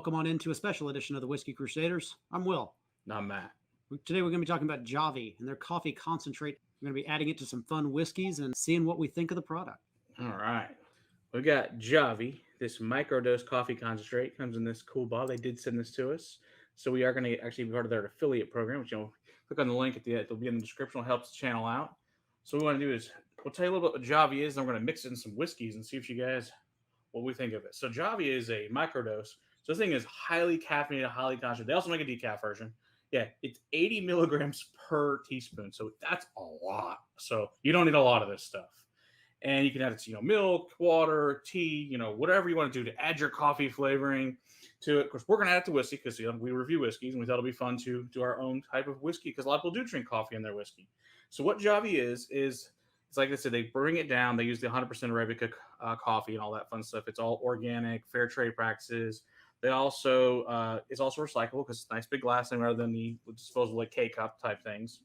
welcome on into a special edition of the Whiskey Crusaders. I'm Will. Not Matt. Today we're going to be talking about Javy and their coffee concentrate. We're going to be adding it to some fun whiskeys and seeing what we think of the product. All right. We got Javy, this microdose coffee concentrate. Comes in this cool bottle. They did send this to us. So we are going to actually be part of their affiliate program, which click on the link at the end. It'll be in the description. It'll help the channel out. So what we want to do is we'll tell you a little bit what Javy is, and we're going to mix it in some whiskeys and see if you guys what we think of it. So Javy is a microdose. So this thing is highly caffeinated, highly concentrated. They also make a decaf version. Yeah, it's 80 milligrams per teaspoon. So that's a lot. So you don't need a lot of this stuff. And you can add it to, milk, water, tea, whatever you want to do to add your coffee flavoring to it. Of course, we're going to add it to whiskey because we review whiskeys, and we thought it'd be fun to do our own type of whiskey because a lot of people do drink coffee in their whiskey. So what Javy is it's like I said, they bring it down. They use the 100% Arabica coffee and all that fun stuff. It's all organic, fair trade practices. They also, it's also recyclable because it's a nice big glass thing rather than the disposable like K-cup type things.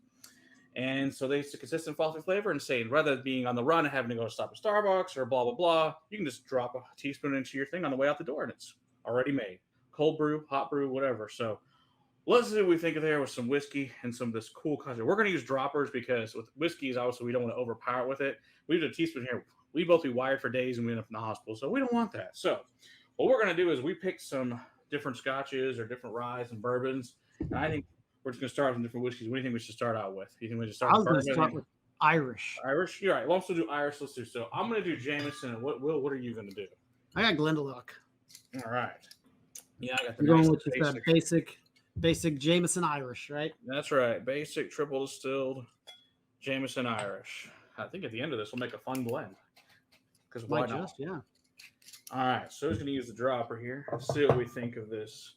And so it's a consistent coffee flavor and saying rather than being on the run and having to go stop at Starbucks or blah, blah, blah, you can just drop a teaspoon into your thing on the way out the door and it's already made. Cold brew, hot brew, whatever. So let's see what we think of there with some whiskey and some of this cool content. We're going to use droppers because with whiskeys, obviously, we don't want to overpower it with it. We do a teaspoon here. We'd both be wired for days and we end up in the hospital. So we don't want that. So what we're going to do is we pick some different scotches or different ryes and bourbons. And I think we're just going to start with different whiskeys. What do you think we should start out with? You think we should start with bourbon? Start with Irish. Irish? You're right. We'll also do Irish. Let's do so. I'm going to do Jameson. And what are you going to do? I got Glendalough. All right. Yeah, I got the going with just that basic Jameson Irish, right? That's right. Basic triple distilled Jameson Irish. I think at the end of this, we'll make a fun blend. Because why not? Yeah. All right. So who's going to use the dropper here? Let's see what we think of this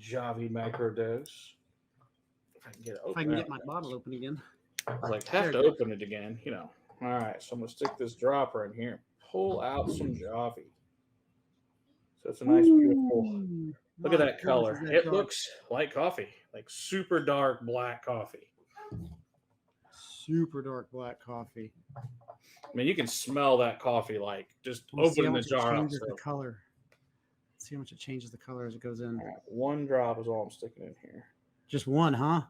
Javy microdose. If I can get it open. If I can get my bottle open again. I have to open it again, All right. So I'm going to stick this dropper in here. Pull out some Javy. So it's a nice, beautiful. Look at that color. It looks like coffee, like super dark black coffee. Super dark black coffee. I mean, you can smell that coffee like just opening the jar up. The color. Let's see how much it changes the color as it goes in. Right, one drop is all I'm sticking in here. Just one, huh?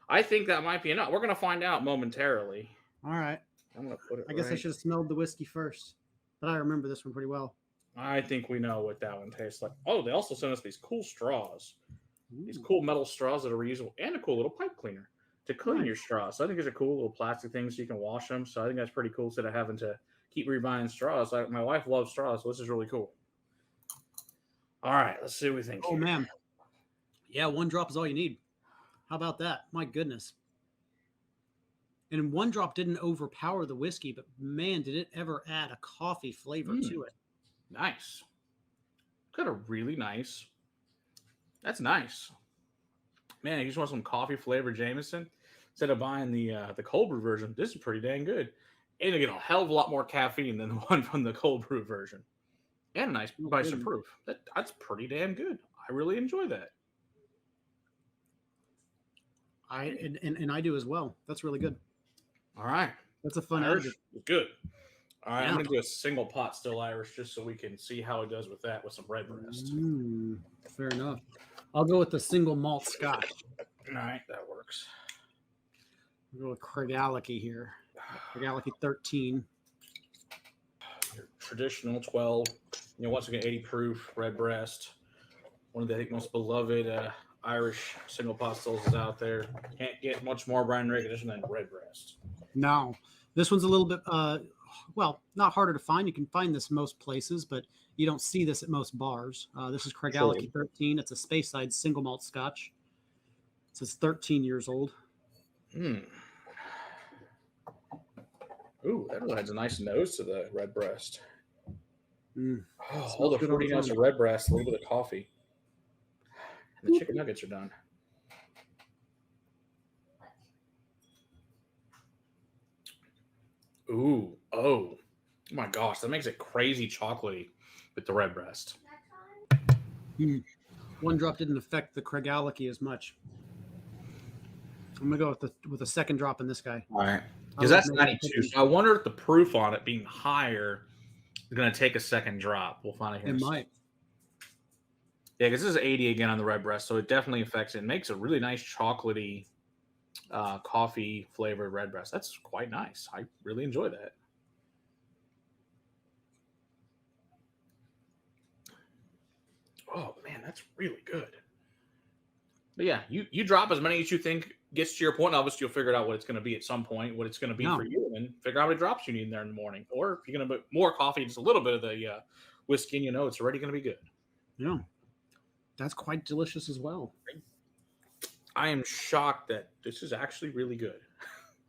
I think that might be enough. We're going to find out momentarily. All right. I'm going to put it I guess I should have smelled the whiskey first, but I remember this one pretty well. I think we know what that one tastes like. Oh, they also sent us these cool straws. Ooh. These cool metal straws that are reusable and a cool little pipe cleaner to clean your straws. So I think these are cool little plastic things so you can wash them. So I think that's pretty cool instead of having to keep rebuying straws. My wife loves straws, so this is really cool. All right, let's see what we think. Oh, man. Yeah, one drop is all you need. How about that? My goodness. And one drop didn't overpower the whiskey, but man, did it ever add a coffee flavor to it. Nice. Got a really nice. That's nice. Man, you just want some coffee flavored Jameson instead of buying the cold brew version. This is pretty dang good. And you get a hell of a lot more caffeine than the one from the cold brew version. And a nice bison proof. That's pretty damn good. I really enjoy that. And I do as well. That's really good. All right. That's a fun Irish. Additive. Good. All right, I'm going to do a single pot still Irish just so we can see how it does with that with some redbreast. Fair enough. I'll go with the single malt Scotch. All right, that works. I'll go with Craigellachie here. Craigellachie 13. Your traditional 12. Once again, 80 proof redbreast. One of the most beloved Irish single pot stills is out there. Can't get much more brand recognition than redbreast. No. This one's a little bit, not harder to find. You can find this most places, but you don't see this at most bars. This is Craigellachie 13. It's a Speyside single malt Scotch. So it's 13 years old. Ooh, that really has a nice nose to the redbreast. All the fruitiness of redbreast, a little bit of coffee. And the chicken nuggets are done. Ooh, oh my gosh, that makes it crazy chocolatey with the redbreast. One drop didn't affect the Craigellachie as much. I'm gonna go with the second drop in this guy. All right, because that's 92. So I wonder if the proof on it being higher is going to take a second drop. We'll find out here. It might. Yeah, because this is 80 again on the red breast, so it definitely affects it. It makes a really nice chocolatey coffee flavored red breast. That's quite nice. I really enjoy that. Oh man, that's really good. But yeah, you drop as many as you think gets to your point. Obviously, you'll figure it out what it's going to be at some point, what it's going to be Yeah. for you, and then figure out how many drops you need in there in the morning. Or if you're going to put more coffee, just a little bit of the whiskey, and it's already going to be good. Yeah. That's quite delicious as well. I am shocked that this is actually really good.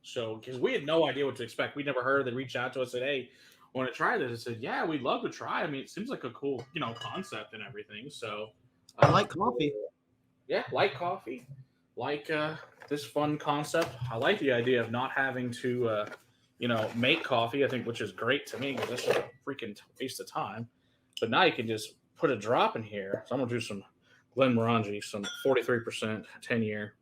So, because we had no idea what to expect. We never heard. They reached out to us and said, "Hey, want to try this?" I said, "Yeah, we'd love to try." I mean, it seems like a cool, concept and everything. So, I like coffee. Yeah, like coffee, like this fun concept. I like the idea of not having to, make coffee. I think, which is great to me because this is a freaking waste of time. But now you can just put a drop in here. So I'm gonna do some Glenmorangie, some 43% 10-year.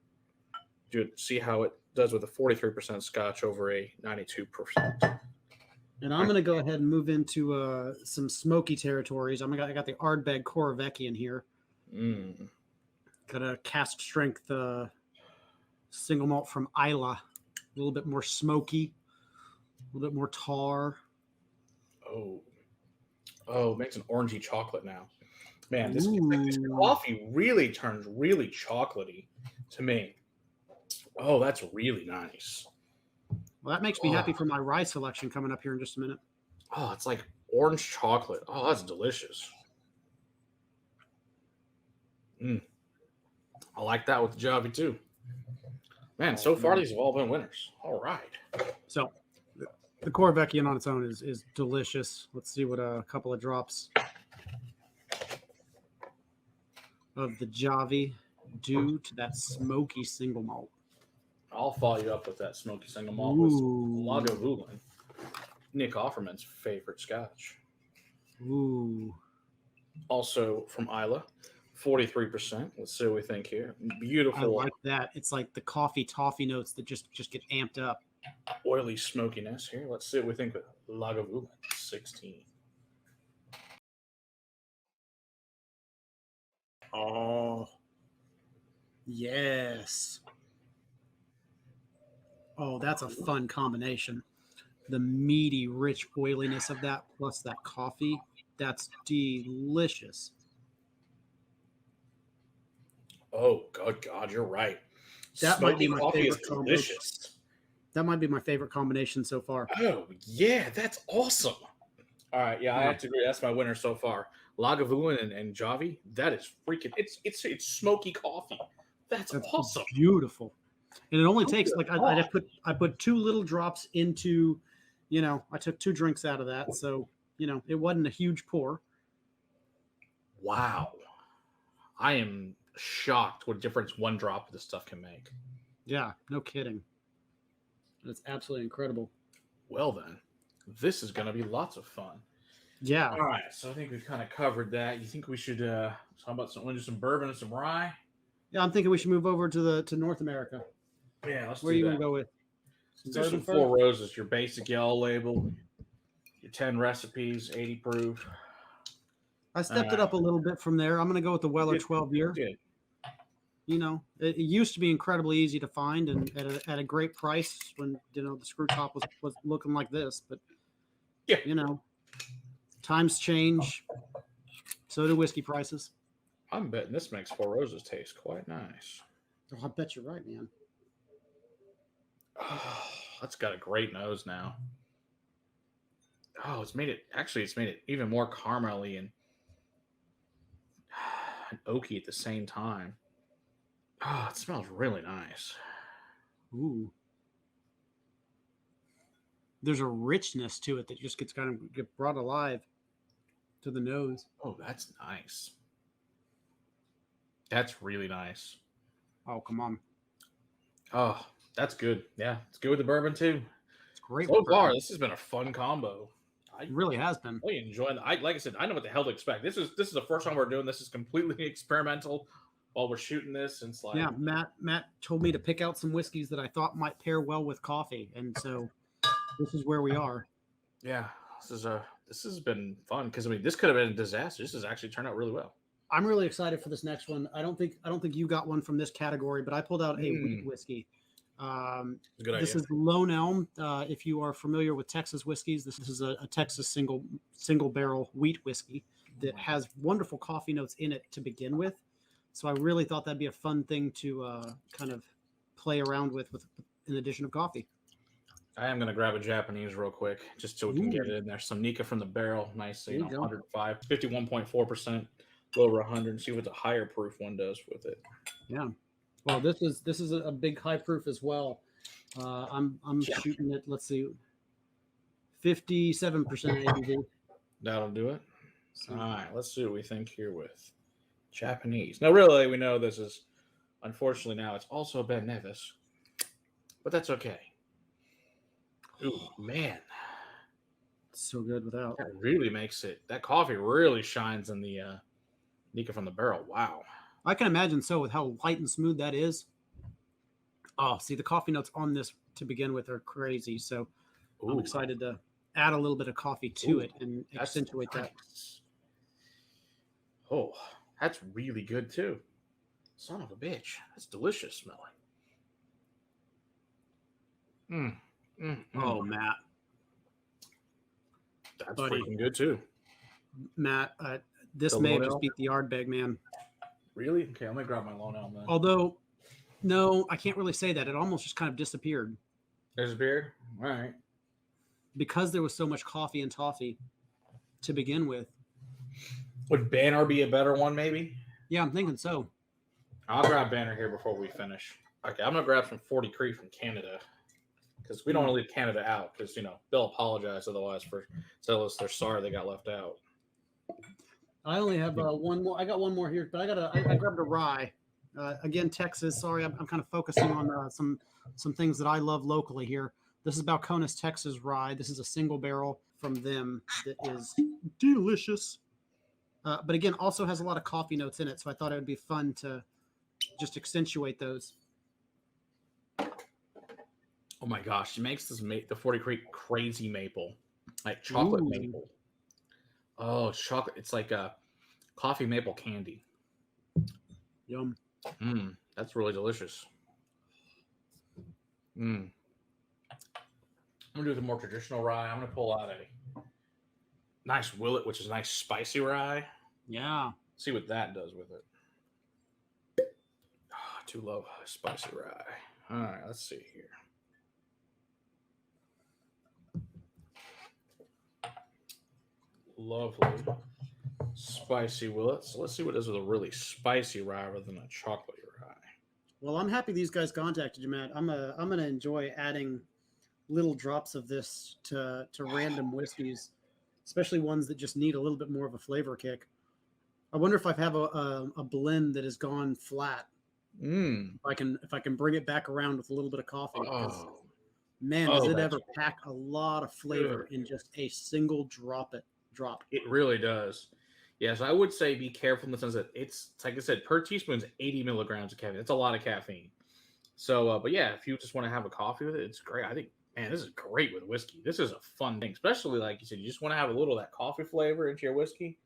Do it. See how it does with a 43% Scotch over a 92%. And I'm going to go ahead and move into some smoky territories. I got the Ardbeg Coravecchi in here. Got a cast strength single malt from Isla. A little bit more smoky, a little bit more tar. Oh, it makes an orangey chocolate now. Man, this coffee really turns really chocolatey to me. Oh, that's really nice. Well, that makes me happy for my rye selection coming up here in just a minute. Oh, it's like orange chocolate. Oh, that's delicious. I like that with the Javy too. Man, so far these have all been winners. All right. So the Coravecchi on its own is delicious. Let's see what a couple of drops of the Javy do to that smoky single malt. I'll follow you up with that smoky single malt with Lagavulin, Nick Offerman's favorite scotch. Ooh. Also from Isla, 43%. Let's see what we think here. Beautiful. I like that. It's like the coffee toffee notes that just get amped up. Oily smokiness here. Let's see what we think with Lagavulin, 16. Oh, yes. Oh, that's a fun combination. The meaty, rich oiliness of that plus that coffee. That's delicious. Oh, God, you're right. That might be my coffee is favorite delicious. That might be my favorite combination so far. Oh, yeah, that's awesome. All right, yeah, I have to agree. That's my winner so far. Lagavulin and Javy, that is freaking. It's smoky coffee. That's awesome. Beautiful. And it only takes like I put 2 little drops into, I took 2 drinks out of that, so it wasn't a huge pour. Wow, I am shocked what difference 1 drop of this stuff can make. Yeah, no kidding. It's absolutely incredible. Well then, this is going to be lots of fun. Yeah. All right, so I think we've kind of covered that. You think we should talk about some bourbon and some rye? Yeah, I'm thinking we should move over to North America. Yeah, let's Where are you going to go with? Let's do some Four Roses, your basic yellow label, your 10 recipes, 80 proof. I stepped it up a little bit from there. I'm going to go with the Weller 12 year. It used to be incredibly easy to find and at a great price when the screw top was looking like this. But times change. So do whiskey prices. I'm betting this makes Four Roses taste quite nice. Oh, I bet you're right, man. Oh, that's got a great nose now. Oh, it's made it even more caramely and oaky at the same time. Oh, it smells really nice. Ooh. There's a richness to it that just gets get brought alive to the nose. Oh, that's nice. That's really nice. Oh, come on. Oh, that's good. Yeah, it's good with the bourbon too. It's great. So far, this has been a fun combo. It really has been. Really enjoying it. Like I said, I know what the hell to expect. This is the first time we're doing this. Is completely experimental while we're shooting this. And it's like, yeah, Matt told me to pick out some whiskeys that I thought might pair well with coffee, and so this is where we are. Yeah, this has been fun because this could have been a disaster. This has actually turned out really well. I'm really excited for this next one. I don't think you got one from this category, but I pulled out a wheat whiskey. Good this idea. is Lone Elm. If you are familiar with Texas whiskeys, this is a Texas single barrel wheat whiskey that has wonderful coffee notes in it to begin with. So I really thought that'd be a fun thing to kind of play around with in addition of coffee. I am going to grab a Japanese real quick just so we can get it in there. Some Nika from the barrel. Nice, 105, 51.4%, over 100. See what the higher proof one does with it. Yeah. Well, this is a big high proof as well. I'm shooting it. Let's see, 57% ABV. That'll do it. All right, let's see what we think here with Japanese. Now, really, we know this is, unfortunately, now it's also Ben Nevis, but that's okay. Ooh, man. It's so good without. That really makes it, that coffee really shines in the Nika from the barrel. Wow. I can imagine so with how light and smooth that is. Oh, see, the coffee notes on this to begin with are crazy. So I'm excited to add a little bit of coffee to it and accentuate that. Oh, that's really good too. Son of a bitch. That's delicious smelling. Oh, Matt. That's freaking good too. Matt, this may have just beat the Ardbeg, man. Really? Okay, let me grab my Lone Elm then. Although, no, I can't really say that. It almost just kind of disappeared. Disappeared? All right. Because there was so much coffee and toffee to begin with. Would Banner be a better one, maybe? Yeah, I'm thinking so. I'll grab Banner here before we finish. Okay, I'm going to grab some 40 Creek from Canada. Because we don't want to leave Canada out. Because, they'll apologize otherwise for telling us they're sorry they got left out. I only have one more. I got one more here, but I grabbed a rye. Again, Texas. Sorry, I'm kind of focusing on some things that I love locally here. This is Balcones, Texas rye. This is a single barrel from them that is delicious. But again, also has a lot of coffee notes in it, so I thought it would be fun to just accentuate those. Oh my gosh, she makes this the 40 Creek crazy maple, like chocolate maple. Oh, chocolate! It's like a coffee maple candy. Yum. That's really delicious. I'm gonna do the more traditional rye. I'm gonna pull out a nice Willet, which is a nice spicy rye. Yeah. See what that does with it. Too low spicy rye. All right, let's see here. Lovely spicy Willet. So let's see what it does with a really spicy rye rather than a chocolate rye. Well, I'm happy these guys contacted you, Matt. I'm gonna enjoy adding little drops of this to random whiskeys, especially ones that just need a little bit more of a flavor kick. I wonder if I have a blend that has gone flat. If I can bring it back around with a little bit of coffee. Man, does it ever pack a lot of flavor in just a single drop. It really does. Yes, I would say be careful in the sense that it's like I said, per teaspoon is 80 milligrams of caffeine. It's a lot of caffeine. So, but yeah, if you just want to have a coffee with it, it's great. I think, man, this is great with whiskey. This is a fun thing, especially like you said, you just want to have a little of that coffee flavor into your whiskey.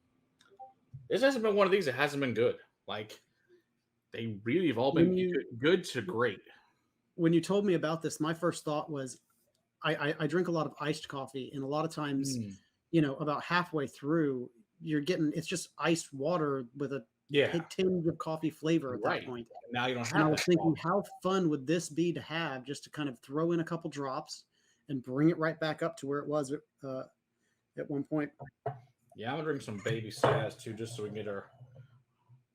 This hasn't been one of these that hasn't been good. Like, they really have all been good to great. When you told me about this, my first thought was, I drink a lot of iced coffee, and a lot of times, about halfway through, it's just iced water with a tinge of coffee flavor at that point. Now you don't have. And I was thinking, how fun would this be to have, just to kind of throw in a couple drops and bring it right back up to where it was at one point. Yeah, I'm gonna drink some baby Saz too, just so we can get our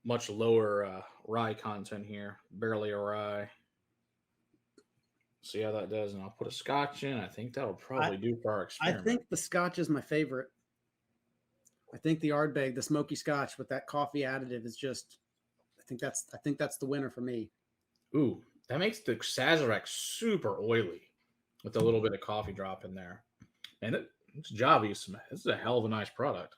much lower rye content here. Barely a rye. See how that does, and I'll put a Scotch in. I think that'll probably do for our experiment. I think the Scotch is my favorite. I think the Ardbeg, the smoky Scotch with that coffee additive is just. I think that's the winner for me. Ooh, that makes the Sazerac super oily with a little bit of coffee drop in there, and it's Javy. This is a hell of a nice product.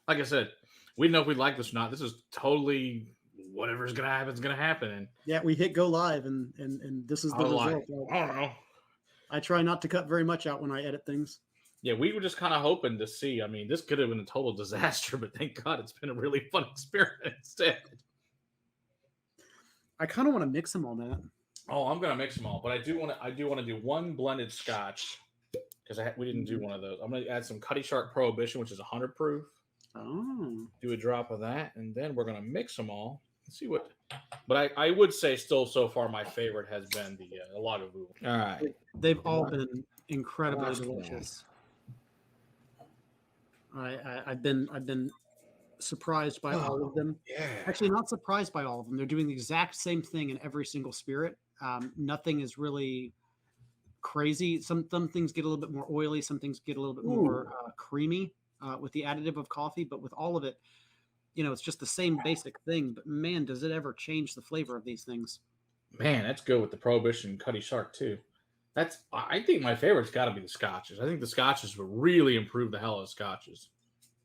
Like I said, we didn't know if we'd like this or not. This is totally. Whatever's gonna happen is gonna happen. And yeah, we hit go live, and this is the result. I don't know. I try not to cut very much out when I edit things. Yeah, we were just kind of hoping to see. I mean, this could have been a total disaster, but thank God it's been a really fun experiment instead. I kind of want to mix them all, Matt. Oh, I'm gonna mix them all, but I do want to do one blended Scotch because we didn't do one of those. I'm gonna add some Cutty Shark Prohibition, which is 100 proof. Oh, Do a drop of that, and then we're gonna mix them all and see what. But I would say still so far my favorite has been the Lagavulin. All right, they've all been incredibly delicious. I've been surprised by all of them. Yeah, Actually, not surprised by all of them. They're doing the exact same thing in every single spirit. Nothing is really crazy. Some things get a little bit more oily. Some things get a little bit more creamy with the additive of coffee. But with all of it, it's just the same basic thing. But man, does it ever change the flavor of these things? Man, that's good with the Prohibition Cutty Shark too. I think my favorite's got to be the Scotches. I think the Scotches would really improve the hell out of Scotches.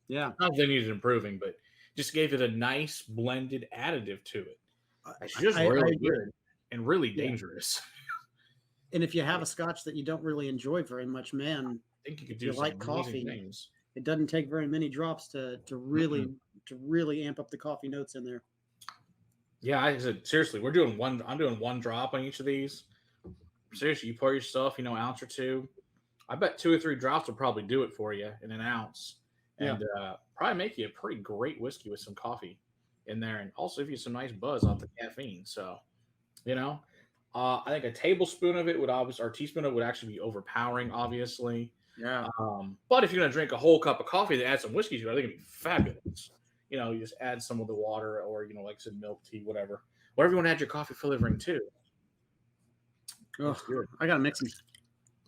Yeah, not that they needed improving, but just gave it a nice blended additive to it. It's just really good and really dangerous. And if you have a Scotch that you don't really enjoy very much, man, I think you could do some like coffee. Things. It doesn't take very many drops to really amp up the coffee notes in there. Yeah, I said seriously, I'm doing one drop on each of these. Seriously, you pour yourself, ounce or two. I bet 2 or 3 drops will probably do it for you in an ounce, and probably make you a pretty great whiskey with some coffee in there, and also give you some nice buzz off the caffeine. So, I think a tablespoon of it or teaspoon of it would actually be overpowering, obviously. Yeah. But if you're gonna drink a whole cup of coffee to add some whiskey to it, I think it'd be fabulous. You just add some of the water, or like I said, milk, tea, whatever you want to add your coffee flavoring to. Oh, I gotta mix them.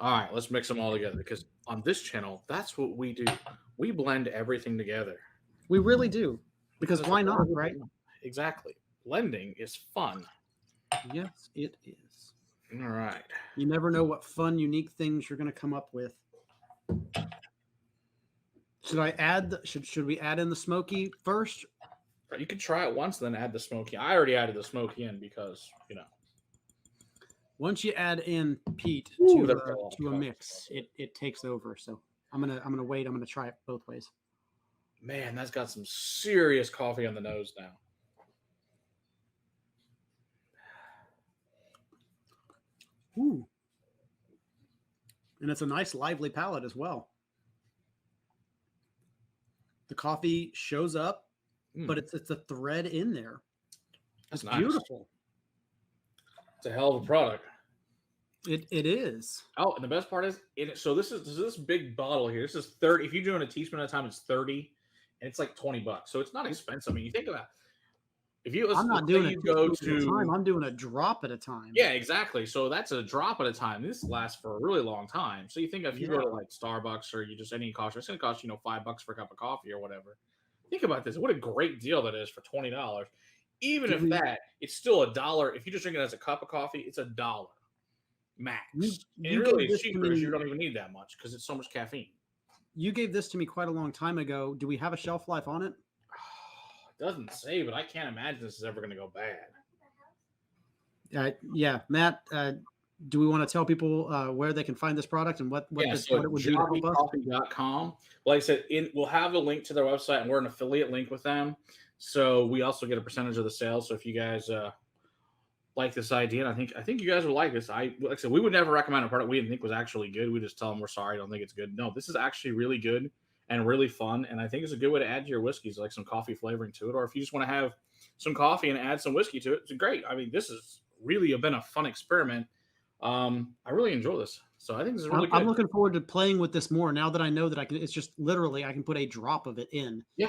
All right, let's mix them all together because on this channel, that's what we do. We blend everything together. We really do. Because why not, right? Exactly. Blending is fun. Yes, it is. All right. You never know what fun, unique things you're going to come up with. Should I add? Should we add in the smoky first? You could try it once, then add the smoky. I already added the smoky in because Once you add in peat to a mix, it takes over. So I'm gonna wait. I'm gonna try it both ways. Man, that's got some serious coffee on the nose now. Ooh. And it's a nice lively palate as well. The coffee shows up, but it's a thread in there. That's nice. Beautiful. It's a hell of a product. It is. Oh, and the best part is so this is this big bottle here. This is 30. If you're doing a teaspoon at a time, it's 30, and it's like $20. So it's not expensive. I mean, you think about it. I'm not doing it at a time. I'm doing a drop at a time. Yeah, exactly. So that's a drop at a time. This lasts for a really long time. So you think if you go to like Starbucks or you just any coffee, it's going to cost $5 for a cup of coffee or whatever. Think about this. What a great deal that is for $20. Even if it's still $1. If you just drink it as a cup of coffee, it's $1 max. And really, it's cheaper because you don't even need that much because it's so much caffeine. You gave this to me quite a long time ago. Do we have a shelf life on it? It doesn't say, but I can't imagine this is ever going to go bad. Yeah, Matt. Do we want to tell people where they can find this product and what it would do? JavyCoffee.com. Like I said, we'll have a link to their website, and we're an affiliate link with them. So we also get a percentage of the sales. So if you guys like this idea, and I think you guys will like this. Like I said, we would never recommend a product we didn't think was actually good. We just tell them we're sorry, don't think it's good. No, this is actually really good and really fun, and I think it's a good way to add to your whiskeys, like some coffee flavoring to it, or if you just want to have some coffee and add some whiskey to it, it's great. I mean, this has really been a fun experiment. I really enjoy this, so I think this is really good. I'm looking forward to playing with this more now that I know that I can. It's just literally I can put a drop of it in. Yeah,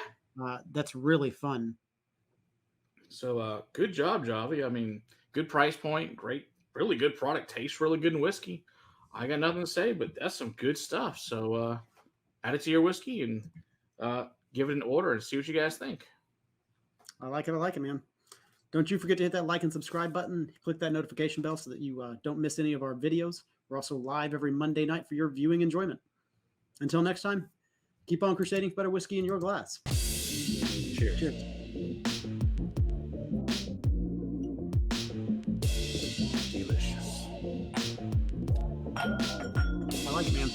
that's really fun. So good job, Javy. I mean, good price point, great, really good product, tastes really good in whiskey. I got nothing to say, but that's some good stuff. So add it to your whiskey and give it an order and see what you guys think. I like it, man. Don't you forget to hit that like and subscribe button. Click that notification bell so that you don't miss any of our videos. We're also live every Monday night for your viewing enjoyment. Until next time, keep on crusading for better whiskey in your glass. Cheers. Cheers. Delicious. I like it, man.